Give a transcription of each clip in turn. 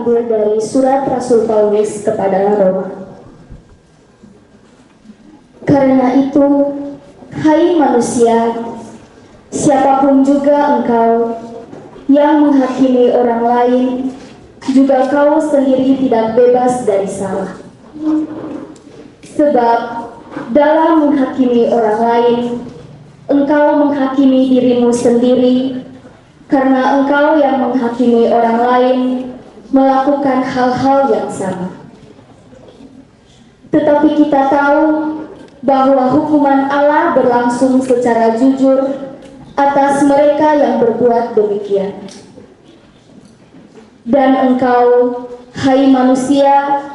terambil dari surat Rasul Paulus kepada Roma. Karena itu, hai manusia, siapapun juga engkau yang menghakimi orang lain, juga kau sendiri tidak bebas dari salah. Sebab dalam menghakimi orang lain, engkau menghakimi dirimu sendiri, karena engkau yang menghakimi orang lain melakukan hal-hal yang sama. Tetapi kita tahu bahwa hukuman Allah berlangsung secara jujur atas mereka yang berbuat demikian. Dan engkau, hai manusia,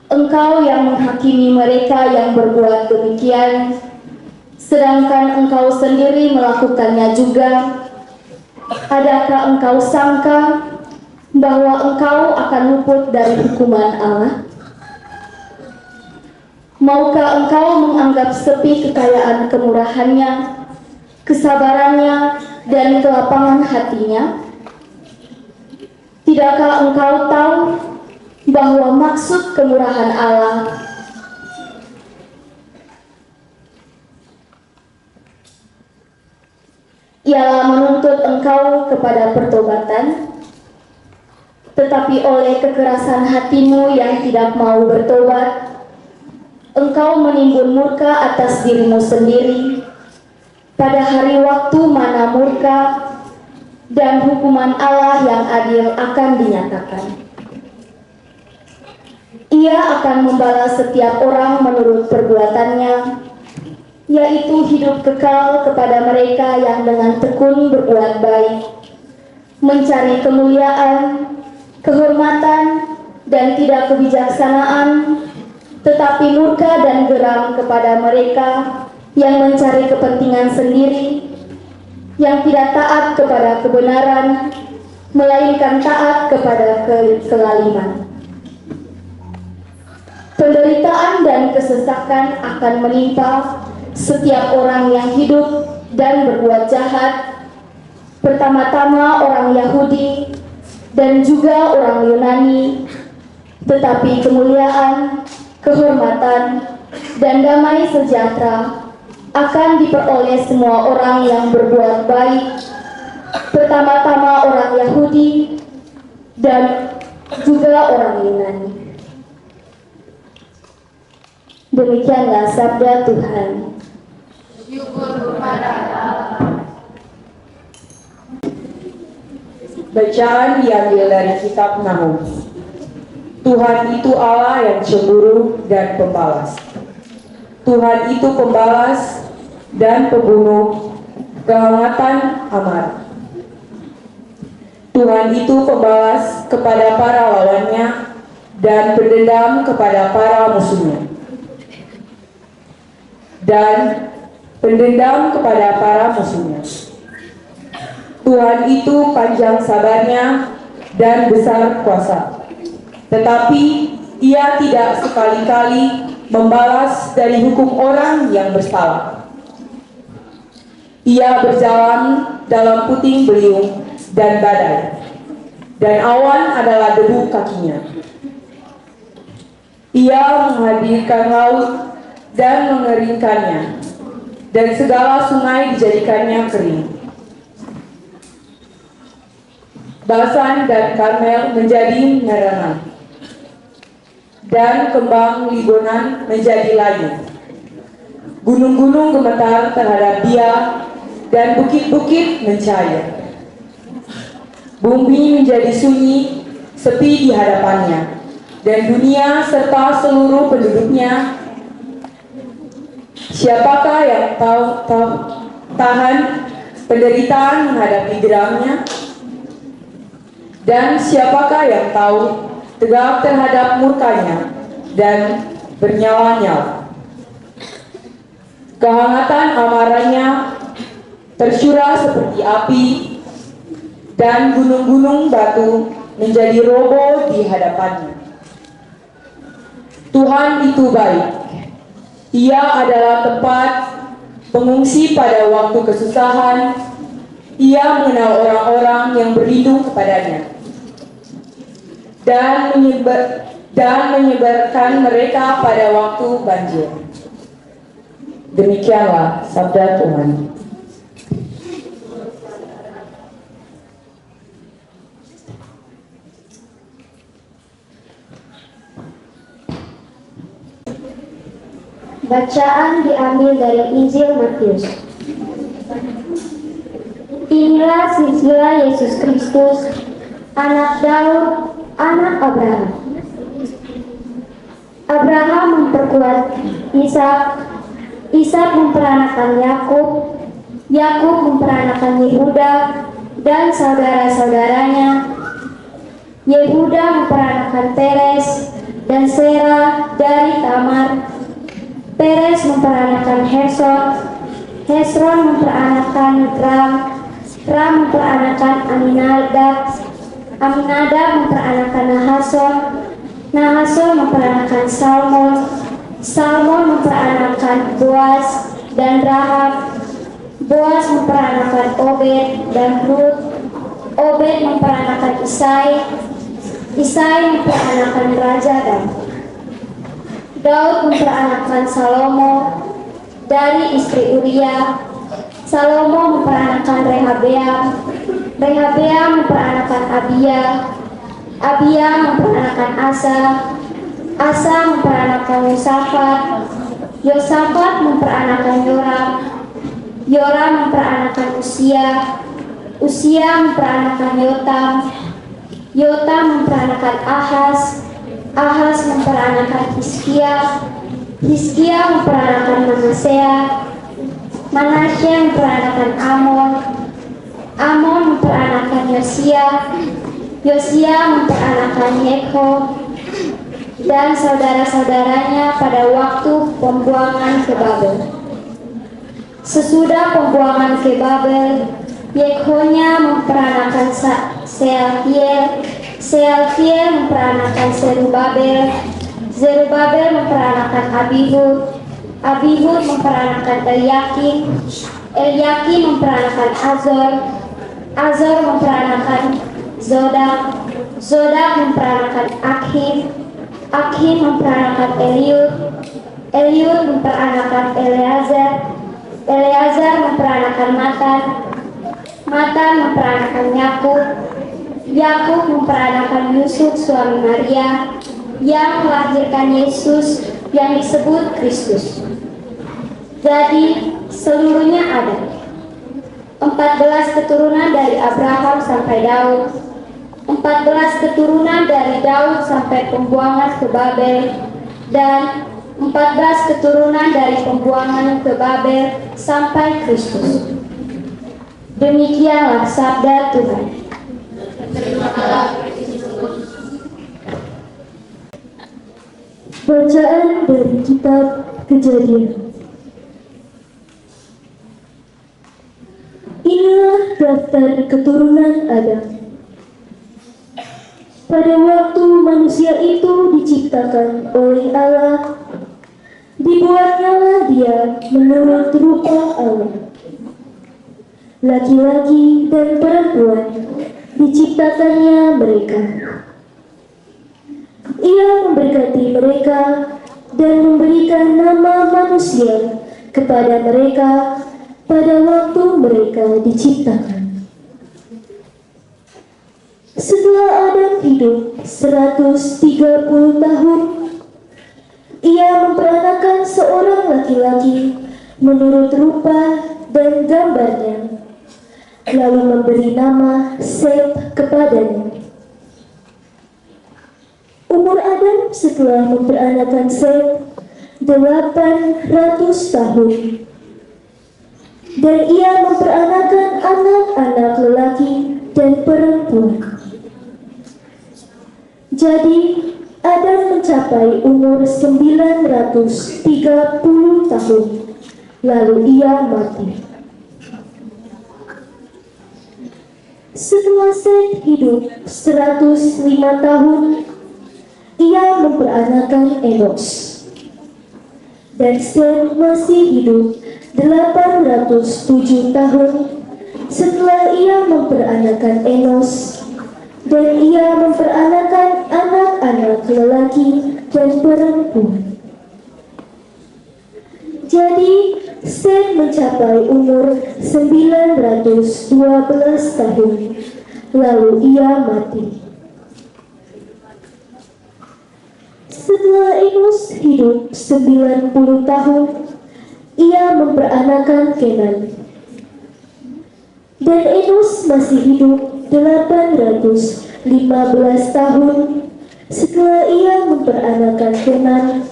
engkau yang menghakimi mereka yang berbuat demikian, sedangkan engkau sendiri melakukannya juga. Adakah engkau sangka bahwa engkau akan luput dari hukuman Allah? Maukah engkau menganggap sepi kekayaan kemurahannya, kesabarannya, dan kelapangan hatinya? Tidakkah engkau tahu bahwa maksud kemurahan Allah ialah menuntut engkau kepada pertobatan, tetapi oleh kekerasan hatimu yang tidak mau bertobat, engkau menimbun murka atas dirimu sendiri pada hari waktu mana murka dan hukuman Allah yang adil akan dinyatakan. Ia akan membalas setiap orang menurut perbuatannya, yaitu hidup kekal kepada mereka yang dengan tekun berbuat baik, mencari kemuliaan, kehormatan, dan tidak kebijaksanaan, tetapi murka dan geram kepada mereka yang mencari kepentingan sendiri, yang tidak taat kepada kebenaran, melainkan taat kepada kezaliman. Penderitaan dan kesesakan akan menimpa setiap orang yang hidup dan berbuat jahat, pertama-tama orang Yahudi dan juga orang Yunani, tetapi kemuliaan, kehormatan, dan damai sejahtera akan diperoleh semua orang yang berbuat baik, pertama-tama orang Yahudi dan juga orang Yunani. Demikianlah sabda Tuhan. Syukur kepada Allah. Bacaan diambil dari kitab Nahum. Tuhan itu Allah yang cemburu dan pembalas. Tuhan itu pembalas dan pembunuh kehangatan amarah. Tuhan itu pembalas kepada para lawannya dan berdendam kepada para musuhnya. Dan pendendam kepada para musuhnya. Tuhan itu panjang sabarnya dan besar kuasa, tetapi Ia tidak sekali-kali membalas dari hukum orang yang bersalah. Ia berjalan dalam puting beliung dan badai, dan awan adalah debu kakinya. Ia menghadirkan laut dan mengeringkannya, dan segala sungai dijadikannya kering. Basan dan Karmel menjadi merenang, dan kembang Libanon menjadi layu. Gunung-gunung gemetar terhadap Dia, dan bukit-bukit mencair. Bumi menjadi sunyi, sepi di hadapannya, dan dunia serta seluruh penduduknya. Siapakah yang tahan penderitaan menghadapi geramnya? Dan siapakah yang tahu tegak terhadap murkanya dan bernyala-nyala? Kehangatan amarahnya tercurah seperti api, dan gunung-gunung batu menjadi roboh di hadapannya. Tuhan itu baik. Ia adalah tempat pengungsi pada waktu kesusahan. Ia mengenal orang-orang yang berlindung kepadanya. dan menyebarkan mereka pada waktu banjir. Demikianlah sabda Tuhan. Bacaan diambil dari Injil Matius. Inilah silsilah Yesus Kristus, anak Daud, anak Abraham. Abraham memperkuat Ishak, Ishak memperanakan Yakub, Yakub memperanakan Yehuda dan saudara-saudaranya. Yehuda memperanakan Peres dan Serah dari Tamar. Peres memperanakan Hesron, Hesron memperanakan Ram, Ram memperanakan Aminadab, Aminadab memperanakan Nahason, Nahason memperanakan Salmon, Salmon memperanakan Boaz dan Rahab, Boaz memperanakan Obed dan Rut, Obed memperanakan Isai, Isai memperanakan Raja Daud memperanakan Salomo dari istri Uria, Salomo memperanakan Rehabeam, Rehabeam memperanakan Abia, Abia memperanakan Asa, Asa memperanakan Yosafat, Yosafat memperanakan Yoram, Yoram memperanakan Usia, Usia memperanakan Yotam, Yotam memperanakan Ahaz, Ahaz memperanakan Hizkia, Hizkia memperanakan Manasea, Manasya memperanakan Amon, Amon memperanakan Yosia, Yosia memperanakan Yekho dan saudara-saudaranya pada waktu pembuangan ke Babel. Sesudah pembuangan ke Babel, Yekhonya memperanakan Sealtiel, Sealtiel memperanakan Zerubabel, Zerubabel memperanakan Abihud, Abihud memperanakan Eliakim, Eliakim memperanakan Azor, Azor memperanakan Zodak, Zodak memperanakan Akhim, Akhim memperanakan Eliud, Eliud memperanakan Eleazar, Eleazar memperanakan Matan, Matan memperanakan Yakub, Yakub memperanakan Yusuf suami Maria yang melahirkan Yesus yang disebut Kristus. Jadi seluruhnya ada 14 keturunan dari Abraham sampai Daud, 14 keturunan dari Daud sampai pembuangan ke Babel, dan 14 keturunan dari pembuangan ke Babel sampai Kristus. Demikianlah sabda Tuhan. Bacaan dari kitab Kejadian. Inilah daftar keturunan Adam. Pada waktu manusia itu diciptakan oleh Allah, dibuatnyalah dia menurut rupa Allah. Laki-laki dan perempuan diciptakannya mereka. Ia memberkati mereka dan memberikan nama manusia kepada mereka pada waktu mereka diciptakan. Setelah Adam hidup 130 tahun, ia memperanakan seorang laki-laki menurut rupa dan gambarnya, lalu memberi nama Set kepadanya. Umur Adam setelah memperanakan Set 800 tahun, dan ia memperanakan anak-anak lelaki dan perempuan. Jadi Adam mencapai umur 930 tahun, lalu ia mati. Setelah Set hidup 105 tahun, ia memperanakan Enos. Dan Set masih hidup 807 tahun setelah ia memperanakan Enos, dan ia memperanakan anak-anak lelaki dan perempuan. Jadi Sen mencapai umur 912 tahun, lalu ia mati. Setelah Enos hidup 90 tahun, ia memperanakan Kenan. Dan Enos masih hidup 815 tahun setelah ia memperanakan Kenan,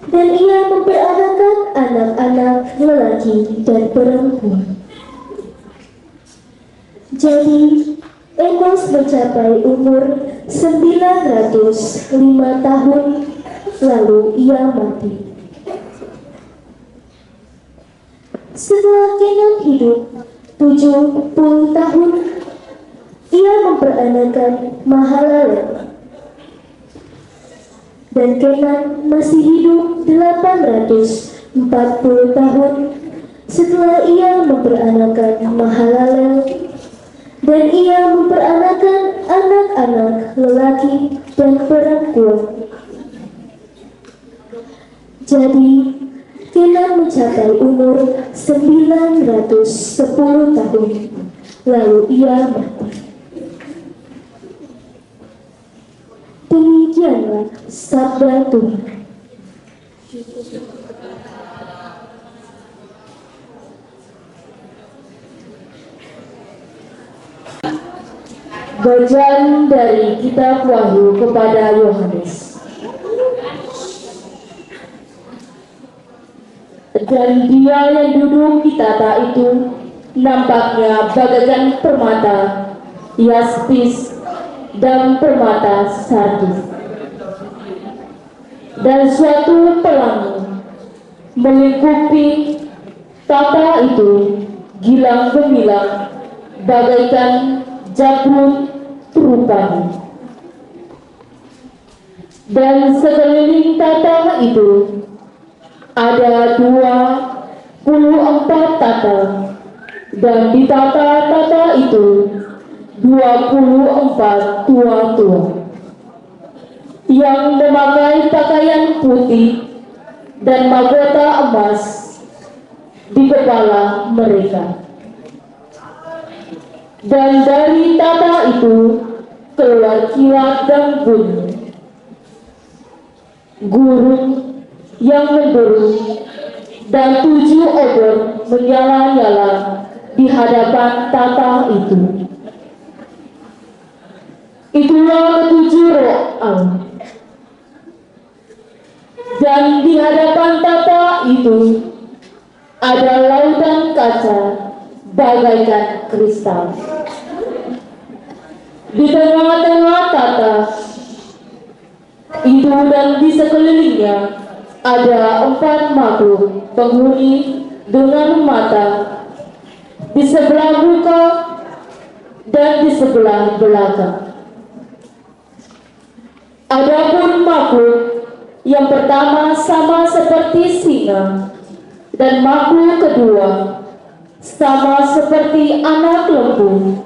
dan ia memperanakan anak-anak lelaki dan perempuan. Jadi Enos mencapai umur 905 tahun, lalu ia mati. Setelah Kenan hidup 70 tahun, ia memperanakan Mahalalel. Dan Kenan masih hidup 840 tahun setelah ia memperanakan Mahalalel, dan ia memperanakan anak-anak lelaki dan perempuan. Jadi Kenan mencapai umur 910 tahun, lalu ia mati. Demikianlah sabda Tuhan. Bacaan dari Kitab Wahyu kepada Yohanes. Dan dia yang duduk di tata itu nampaknya bagaikan permata yaspis dan permata sardis. Dan suatu pelangi melingkupi tata itu gilang gemilang bagaikan jagung rupanya. Dan sekeliling tata itu ada 24 tata, dan di tata-tata itu 24 tua-tua yang memakai pakaian putih dan mahkota emas di kepala mereka. Dan dari tata itu keluar kilat dan bunyi. Gurun yang menderu dan 7 obor menyala-nyala di hadapan tata itu. Itulah ketujuh roh Allah. Dan di hadapan tata itu ada lautan kaca bagaikan kristal. Di tengah-tengah tata itu dan di sekelilingnya ada 4 makhluk penghuni dengan mata di sebelah muka dan di sebelah belakang. Adapun makhluk yang pertama sama seperti singa, dan makhluk kedua sama seperti anak lembu,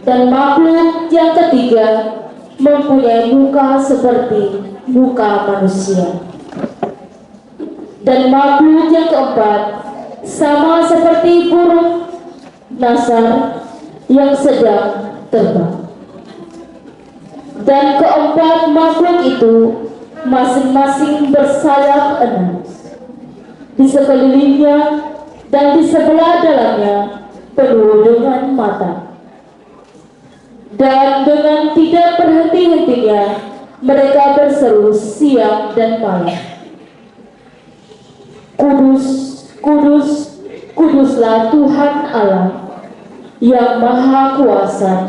dan makhluk yang ketiga mempunyai muka seperti muka manusia. Dan makhluk yang keempat sama seperti burung nasar yang sedang terbang. Dan keempat makhluk itu masing-masing bersayap 6. Di sekelilingnya dan di sebelah dalamnya penuh dengan mata. Dan dengan tidak berhenti-hentinya mereka berseru siang dan malam, Kudus, kudus, kuduslah Tuhan Allah yang Maha Kuasa,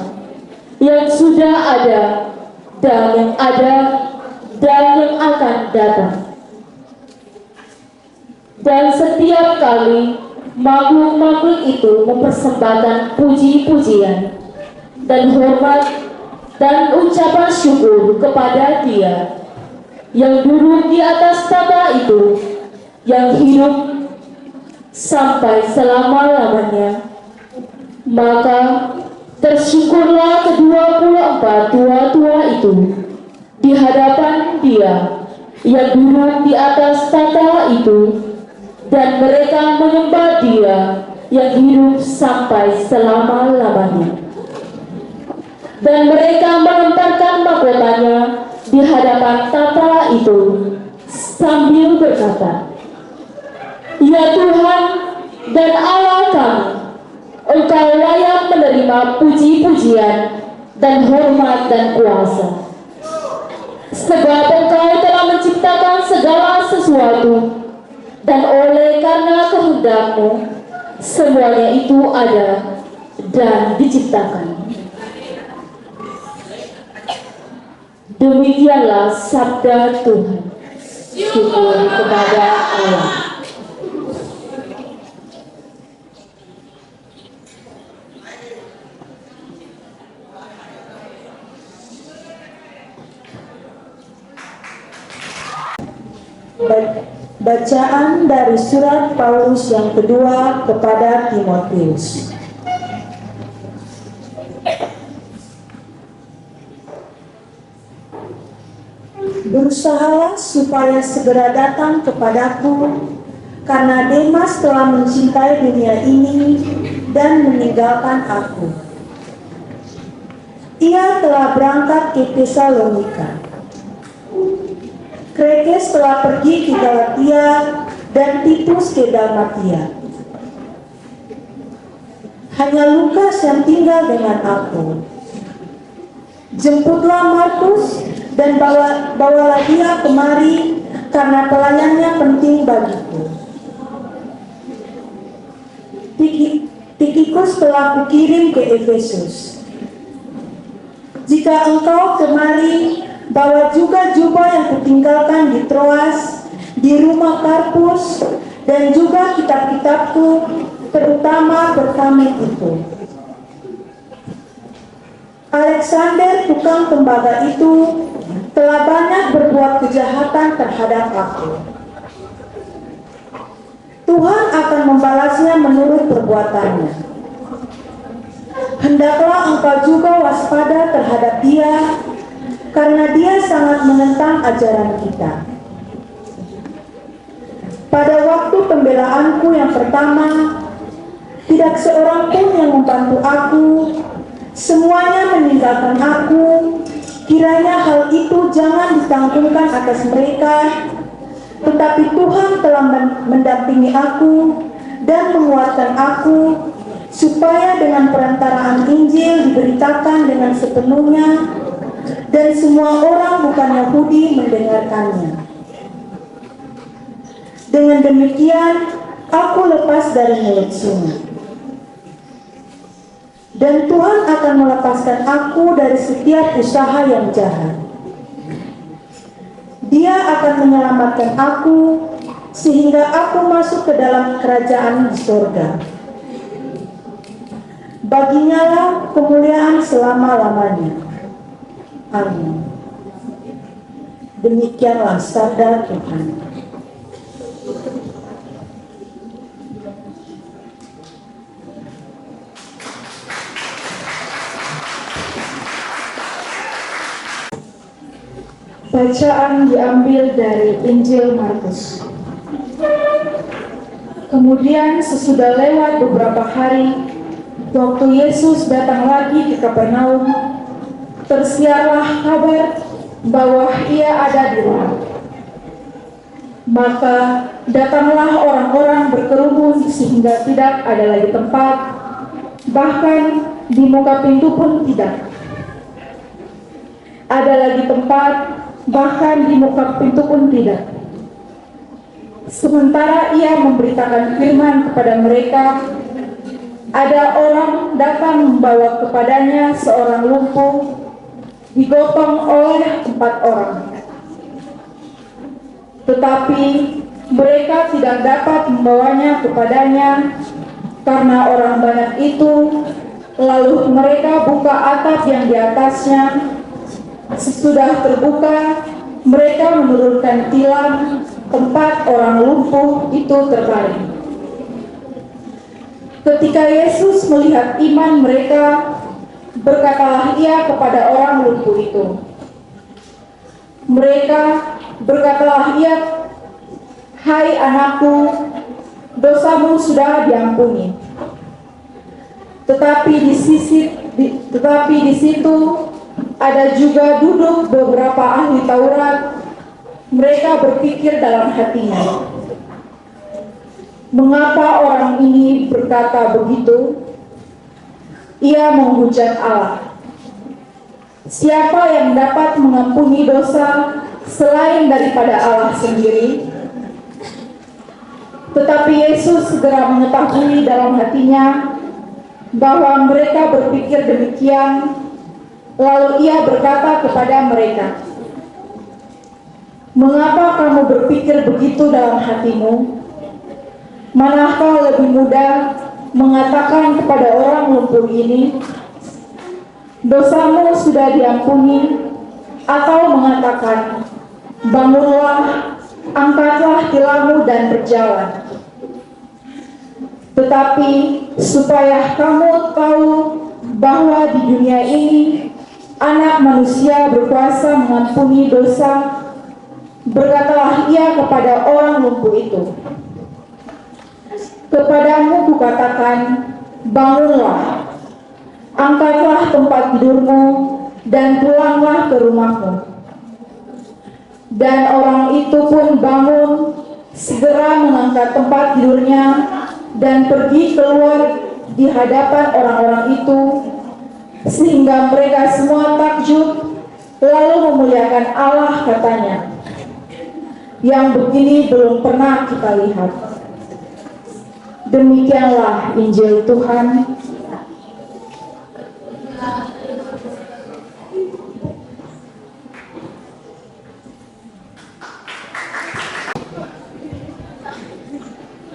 yang sudah ada dan yang ada dan yang akan datang. Dan setiap kali makhluk-makhluk itu mempersembahkan puji-pujian dan hormat dan ucapan syukur kepada Dia yang duduk di atas tata itu, yang hidup sampai selama-lamanya, maka tersyukurlah ke-24 tua-tua itu di hadapan Dia yang duduk di atas tahta itu, dan mereka menyembah Dia yang hidup sampai selama-lamanya. Dan mereka melemparkan mahkotanya di hadapan tahta itu sambil berkata, "Ya Tuhan dan Allah kami, Engkau layak menerima puji-pujian dan hormat dan kuasa. Sebab Engkau telah menciptakan segala sesuatu, dan oleh karena kehendak-Mu semuanya itu ada dan diciptakan." Demikianlah sabda Tuhan. Syukur kepada Allah. Bacaan dari surat Paulus yang kedua kepada Timotius. Berusahalah supaya segera datang kepadaku, karena Demas telah mencintai dunia ini dan meninggalkan aku. Ia telah berangkat ke Tesalonika. Krekes telah pergi ke Galatia dan Titus ke Dalmatia. Hanya Lukas yang tinggal dengan aku. Jemputlah Markus dan bawalah dia kemari, karena pelayannya penting bagiku. Tikikus telah kukirim ke Efesus. Jika engkau kemari, bawa juga jubah yang kutinggalkan di Troas, di rumah Karpus, dan juga kitab-kitabku, terutama perkamen itu. Alexander, tukang tembaga itu, telah banyak berbuat kejahatan terhadap aku. Tuhan akan membalasnya menurut perbuatannya. Hendaklah engkau juga waspada terhadap dia, karena dia sangat menentang ajaran kita. Pada waktu pembelaanku yang pertama, tidak seorang pun yang membantu aku, semuanya meninggalkan aku. Kiranya hal itu jangan ditanggungkan atas mereka, tetapi Tuhan telah mendampingi aku dan menguatkan aku, supaya dengan perantaraan Injil diberitakan dengan sepenuhnya, dan semua orang bukan Yahudi mendengarkannya. Dengan demikian, aku lepas dari mulut sungai. Dan Tuhan akan melepaskan aku dari setiap usaha yang jahat. Dia akan menyelamatkan aku, sehingga aku masuk ke dalam kerajaan di surga. Baginya lah kemuliaan selama-lamanya. Amin. Demikianlah sabda Tuhan. Bacaan diambil dari Injil Markus. Kemudian sesudah lewat beberapa hari, waktu Yesus datang lagi ke Kapernaum, tersiarlah kabar bahwa ia ada di rumah. Maka datanglah orang-orang berkerumun sehingga tidak ada lagi tempat, bahkan di muka pintu pun tidak ada lagi tempat, bahkan di muka pintu pun tidak. Sementara ia memberitakan firman kepada mereka, ada orang datang membawa kepadanya seorang lumpuh, digotong oleh 4 orang. Tetapi mereka tidak dapat membawanya kepadanya karena orang banyak itu. Lalu mereka buka atap yang di atasnya. Sesudah terbuka, mereka menurunkan tilam, 4 orang lumpuh itu terbaring. Ketika Yesus melihat iman mereka, berkatalah ia kepada orang lumpuh itu, mereka, berkatalah ia, "Hai anakku, dosamu sudah diampuni." Tetapi di situ ada juga duduk beberapa ahli Taurat. Mereka berpikir dalam hatinya, "Mengapa orang ini berkata begitu? Ia menghujat Allah. Siapa yang dapat mengampuni dosa selain daripada Allah sendiri?" Tetapi Yesus segera mengetahui dalam hatinya bahwa mereka berpikir demikian. Lalu ia berkata kepada mereka, "Mengapa kamu berpikir begitu dalam hatimu? Manakah lebih mudah mengatakan kepada orang lumpuh ini, 'Dosamu sudah diampuni,' atau mengatakan, 'Bangunlah, angkatlah tilammu dan berjalan'? Tetapi supaya kamu tahu bahwa di dunia ini Anak Manusia berkuasa mengampuni dosa, berkatalah ia kepada orang lumpuh itu, 'Kepadamu kukatakan, bangunlah, angkatlah tempat tidurmu, dan pulanglah ke rumahmu.' Dan orang itu pun bangun, segera mengangkat tempat tidurnya, dan pergi keluar di hadapan orang-orang itu, sehingga mereka semua takjub, lalu memuliakan Allah, katanya, 'Yang begini belum pernah kita lihat.'" Demikianlah Injil Tuhan.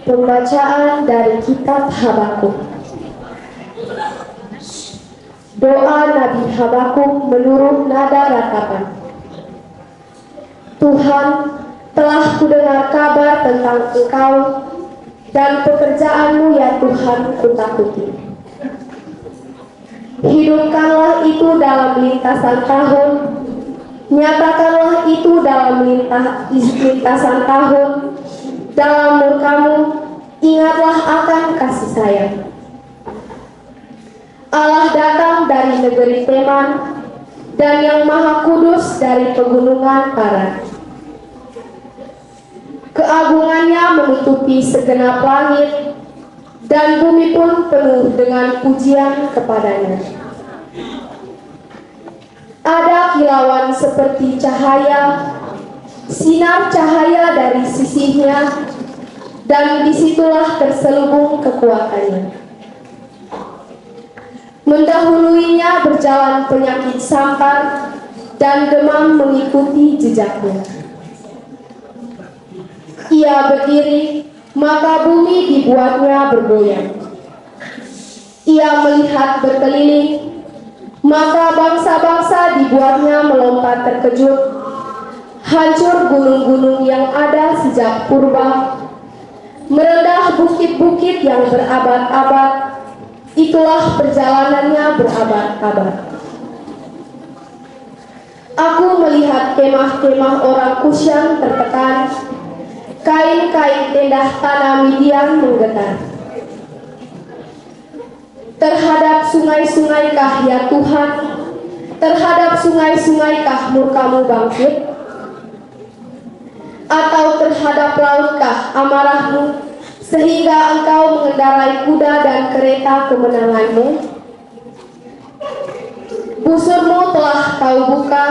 Pembacaan dari kitab Habakuk. Doa Nabi Habakuk menurut nada ratapan. Tuhan, telah kudengar kabar tentang Engkau dan pekerjaanmu ya Tuhan kutakuti. Hidupkanlah itu dalam lintasan tahun, nyatakanlah itu dalam lintasan tahun. Dalam murkamu, ingatlah akan kasih sayang. Allah datang dari negeri Teman, dan yang Maha Kudus dari pegunungan Paran. Keagungannya menutupi segenap langit, dan bumi pun penuh dengan pujian kepadanya. Ada kilauan seperti cahaya, sinar cahaya dari sisinya, dan disitulah terselubung kekuatannya. Mendahuluinya berjalan penyakit sampar, dan demam mengikuti jejaknya. Ia berdiri, maka bumi dibuatnya bergoyang. Ia melihat berkeliling, maka bangsa-bangsa dibuatnya melompat terkejut. Hancur gunung-gunung yang ada sejak purba, merendah bukit-bukit yang berabad-abad. Itulah perjalanannya berabad-abad. Aku melihat kemah-kemah orang Kusyan tertekan, kain-kain tenda tanah Midian menggetar. Terhadap sungai-sungaikah ya Tuhan, terhadap sungai-sungaikah murkamu bangkit? Atau terhadap lautkah amarahmu, sehingga engkau mengendarai kuda dan kereta kemenanganmu? Busurmu telah kau buka,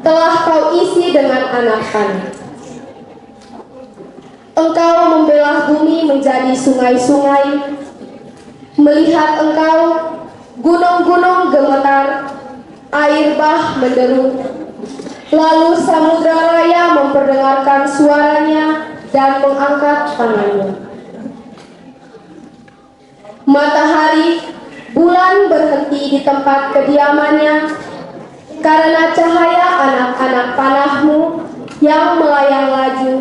telah kau isi dengan anak panah. Engkau membelah bumi menjadi sungai-sungai. Melihat engkau, gunung-gunung gemetar, air bah menderu. Lalu samudra raya memperdengarkan suaranya dan mengangkat tangannya. Matahari, bulan berhenti di tempat kediamannya, karena cahaya anak-anak panahmu yang melayang laju,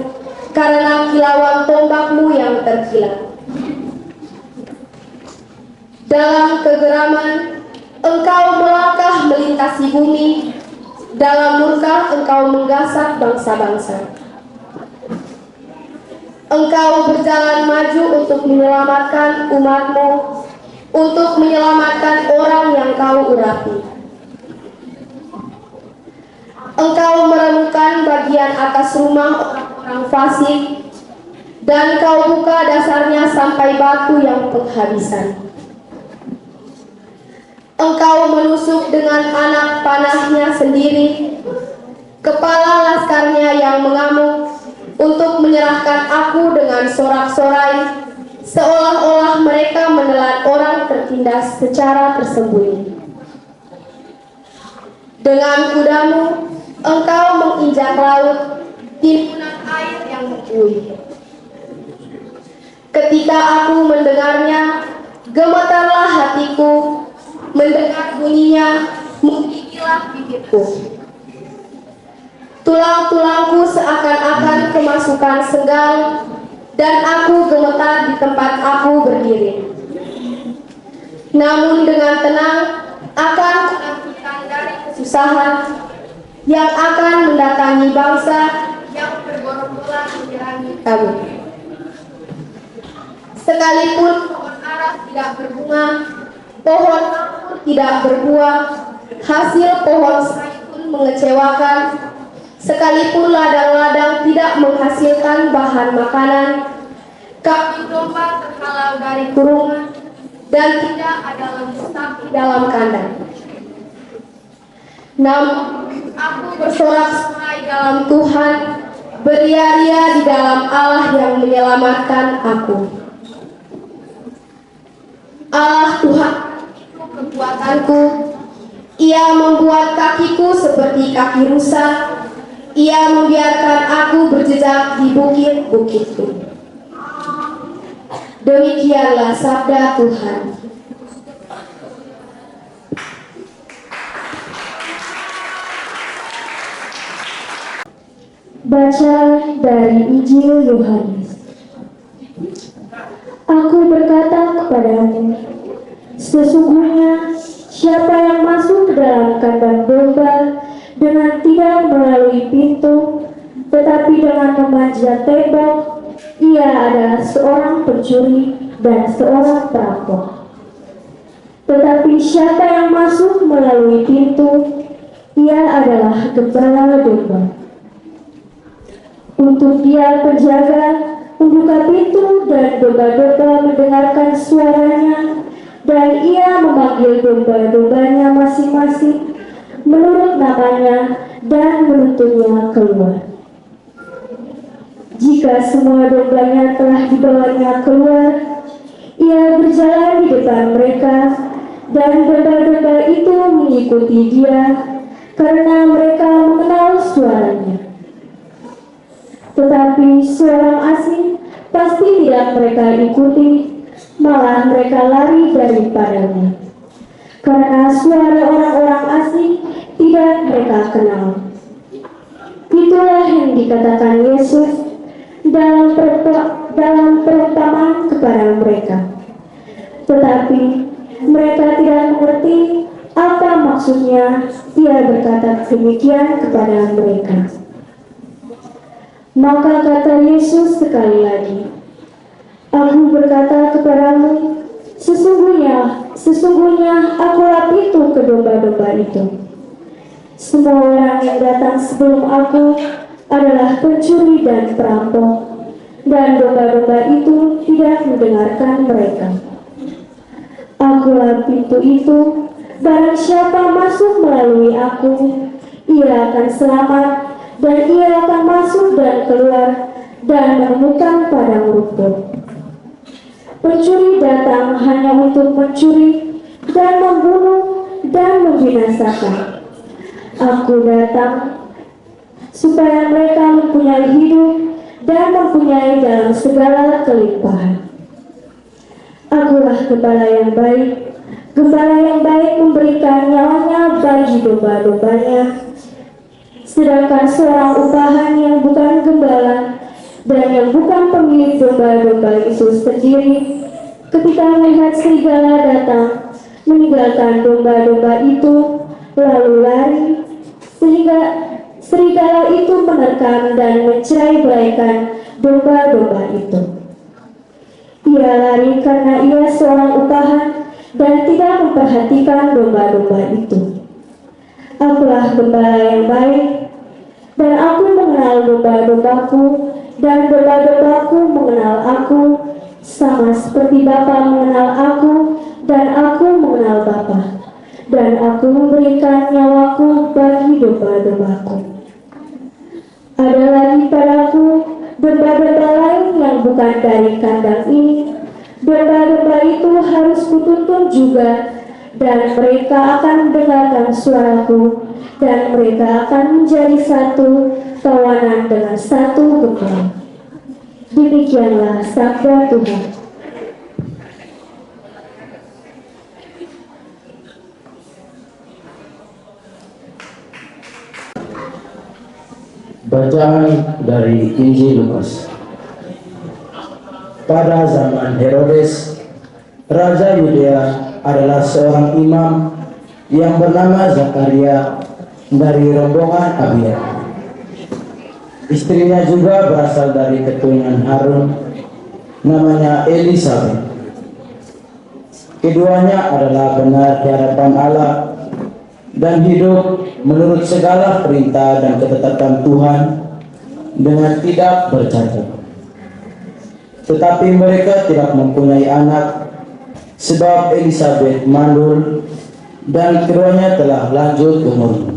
karena kilauan tombakmu yang terkilat. Dalam kegeraman, engkau melangkah melintasi bumi, Dalam murka engkau menggasak bangsa-bangsa. Engkau berjalan maju untuk menyelamatkan umatmu, untuk menyelamatkan orang yang kau urapi. Engkau meremukkan bagian atas rumah orang-orang fasik, dan kau buka dasarnya sampai batu yang penghabisan. Engkau menusuk dengan anak panahnya sendiri, kepala laskarnya yang mengamuk, untuk menyerahkan aku dengan sorak-sorai, seolah-olah mereka menelan orang tertindas secara tersembunyi. Dengan kudamu, engkau menginjak laut, timbunan air yang membuih. Ketika aku mendengarnya, gemetarlah hatiku, mendengar bunyinya, menggigilah bibirku. Tulang-tulangku seakan-akan kemasukan senggal, dan aku gemetar di tempat aku berdiri. Namun dengan tenang akan menampilkan dari kesusahan yang akan mendatangi bangsa yang bergolak-golak menyerangi kami. Sekalipun pohon ara tidak berbunga, pohon anggur tidak berbuah, hasil pohon zaitun mengecewakan, sekalipun ladang-ladang tidak menghasilkan bahan makanan, kambing domba terhalau dari kurungan, dan tidak ada lembu sapi dalam kandang. Namun aku bersorak-sorai dalam Tuhan, beria-ria di dalam Allah yang menyelamatkan aku. Allah Tuhan itu kekuatanku. Ia membuat kakiku seperti kaki rusa. Ia membiarkan aku berjejak di bukit-bukitku. Demikianlah sabda Tuhan. Baca dari Injil Yohanes. Aku berkata kepadamu, sesungguhnya siapa yang masuk ke dalam kandang domba dengan tidak melalui pintu, tetapi dengan memanjat tembok, ia adalah seorang pencuri dan seorang perampok. Tetapi siapa yang masuk melalui pintu, ia adalah gembala domba. Untuk dia penjaga membuka pintu dan domba-domba mendengarkan suaranya, dan ia memanggil domba-dombanya masing-masing menurut namanya dan menuntunnya keluar. Jika semua dombanya telah dibawanya keluar, ia berjalan di depan mereka, dan domba-domba itu mengikuti dia karena mereka mengenal suaranya. Tetapi seorang asing pasti tidak mereka ikuti, malah mereka lari daripadanya, karena suara orang-orang asing tidak mereka kenal. Itulah yang dikatakan Yesus dalam perumpamaan kepada mereka. Tetapi mereka tidak mengerti apa maksudnya ia berkata demikian kepada mereka. Maka kata Yesus sekali lagi, aku berkata kepadamu, sesungguhnya akulah pintu ke domba-domba itu. Semua orang yang datang sebelum aku adalah pencuri dan perampok, dan domba-domba itu tidak mendengarkan mereka. Akulah pintu itu, barang siapa masuk melalui aku, ia akan selamat, dan ia akan masuk dan keluar dan menemukan padang rumput. Pencuri datang hanya untuk mencuri dan membunuh dan membinasakan. Aku datang supaya mereka mempunyai hidup dan mempunyai dalam segala kelimpahan. Akulah gembala yang baik. Gembala yang baik memberikan nyawanya bagi domba-dombanya. Sedangkan seorang upahan yang bukan gembala dan yang bukan pemilik domba-domba itu sendiri, ketika melihat serigala datang, meninggalkan domba-domba itu, lalu lari, sehingga serigala itu menerkam dan mencerai-beraikan domba-domba itu. Ia lari karena ia seorang upahan dan tidak memperhatikan domba-domba itu. Akulah gembala yang baik, dan aku mengenal domba-dombaku, dan domba-dombaku mengenal aku, sama seperti Bapa mengenal aku, dan aku mengenal Bapa, dan aku memberikan nyawaku bagi domba-dombaku. Ada lagi padaku domba-domba lain yang bukan dari kandang ini. Domba-domba itu harus kutuntun juga, dan mereka akan mendengarkan suaraku, dan mereka akan menjadi satu kawanan dengan satu gembala. Demikianlah sabda Tuhan. Bacaan dari Injil Lukas. Pada zaman Herodes, Raja Yudea adalah seorang imam yang bernama Zakaria dari rombongan Abia. Istrinya juga berasal dari keturunan Harun, namanya Elisabet. Keduanya adalah benar di hadapan Allah dan hidup menurut segala perintah dan ketetapan Tuhan dengan tidak bercacat. Tetapi mereka tidak mempunyai anak, sebab Elisabet mandul dan keduanya telah lanjut umurnya.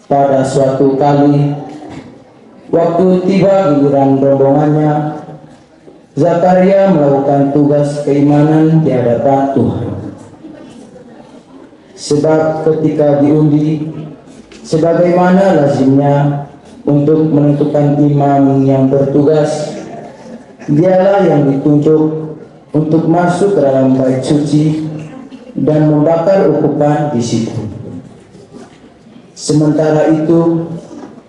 Pada suatu kali, waktu tiba giliran rombongannya, Zakaria melakukan tugas keimanan di hadapan Tuhan. Sebab ketika diundi, sebagaimana lazimnya untuk menentukan imam yang bertugas, dialah yang ditunjuk untuk masuk ke dalam bait suci dan membakar ukupan di situ. Sementara itu,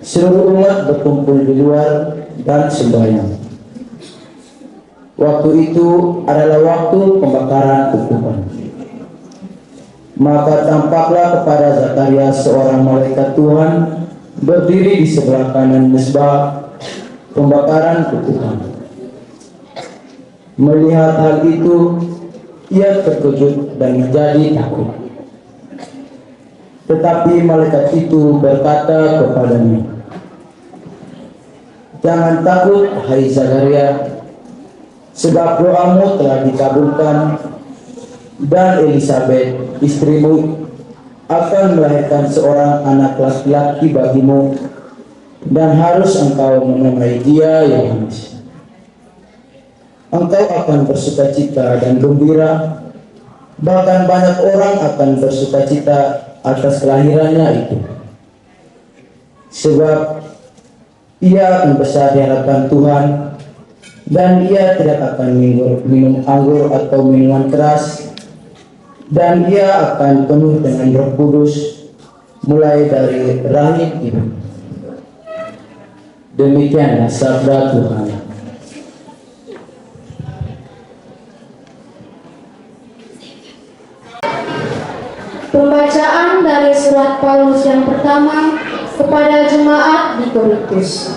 seluruh umat berkumpul di luar dan sembahyang. Waktu itu adalah waktu pembakaran ukupan. Maka tampaklah kepada Zakaria seorang malaikat Tuhan berdiri di sebelah kanan mezbah pembakaran ukupan. Melihat hal itu, ia terkejut dan menjadi takut. Tetapi malaikat itu berkata kepadanya, "Jangan takut, hai Zakaria, sebab doamu telah dikabulkan, dan Elisabet, istrimu, akan melahirkan seorang anak laki-laki bagimu, dan harus engkau menamai dia Yohanes. Engkau akan bersukacita dan gembira, bahkan banyak orang akan bersukacita atas kelahirannya itu. Sebab ia akan besar di hadapan Tuhan, dan ia tidak akan minum anggur atau minuman keras, dan ia akan penuh dengan Roh Kudus mulai dari rahim ibu." Demikianlah sabda Tuhan. Pembacaan dari surat Paulus yang pertama kepada jemaat di Korintus.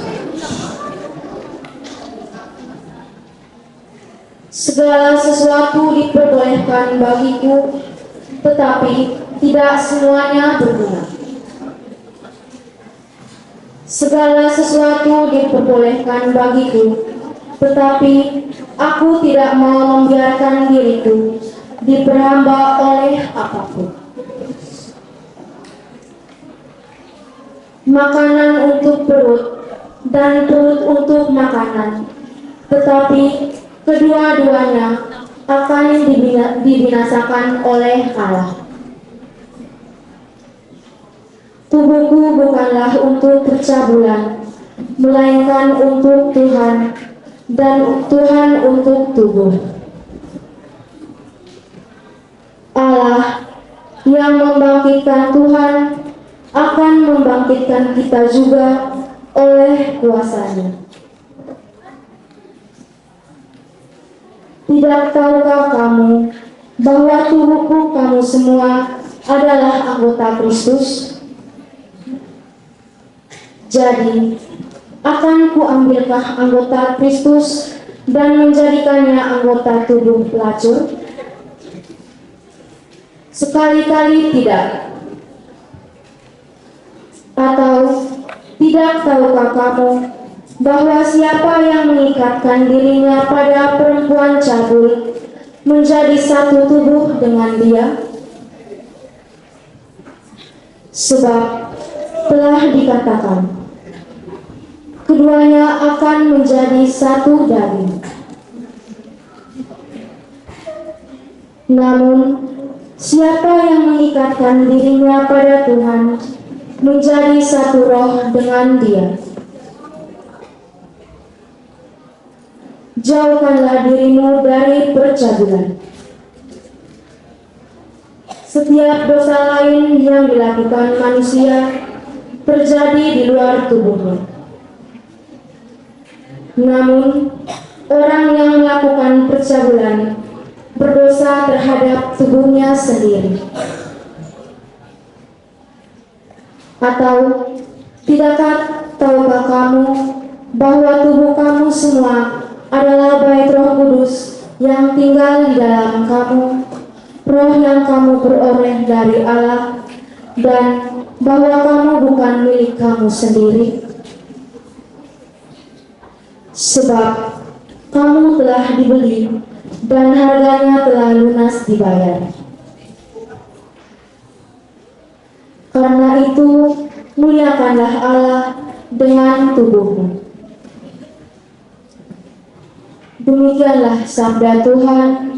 Segala sesuatu diperbolehkan bagiku, tetapi tidak semuanya berguna. Segala sesuatu diperbolehkan bagiku, tetapi aku tidak mau membiarkan diriku diperhamba oleh apapun. Makanan untuk perut dan perut untuk makanan, tetapi kedua-duanya akan dibinasakan oleh Allah. Tubuhku bukanlah untuk percabulan, melainkan untuk Tuhan, dan Tuhan untuk tubuh. Allah yang membangkitkan Tuhan akan membangkitkan kita juga oleh kuasa-Nya. Tidak tahukah kamu bahwa tubuhku kamu semua adalah anggota Kristus? Jadi, akan kuambilkah anggota Kristus dan menjadikannya anggota tubuh pelacur? Sekali-kali tidak. Atau tidak tahukah kamu bahwa siapa yang mengikatkan dirinya pada perempuan cabul menjadi satu tubuh dengan dia? Sebab telah dikatakan, keduanya akan menjadi satu daging. Namun, siapa yang mengikatkan dirinya pada Tuhan menjadi satu roh dengan dia. Jauhkanlah dirimu dari percabulan. Setiap dosa lain yang dilakukan manusia terjadi di luar tubuhnya. Namun, orang yang melakukan percabulan berdosa terhadap tubuhnya sendiri. Atau, tidakkah tahukah kamu bahwa tubuh kamu semua adalah bait Roh Kudus yang tinggal di dalam kamu, Roh yang kamu peroleh dari Allah, dan bahwa kamu bukan milik kamu sendiri? Sebab kamu telah dibeli dan harganya telah lunas dibayar. Karena itu, muliakanlah Allah dengan tubuhmu. Demikianlah sabda Tuhan.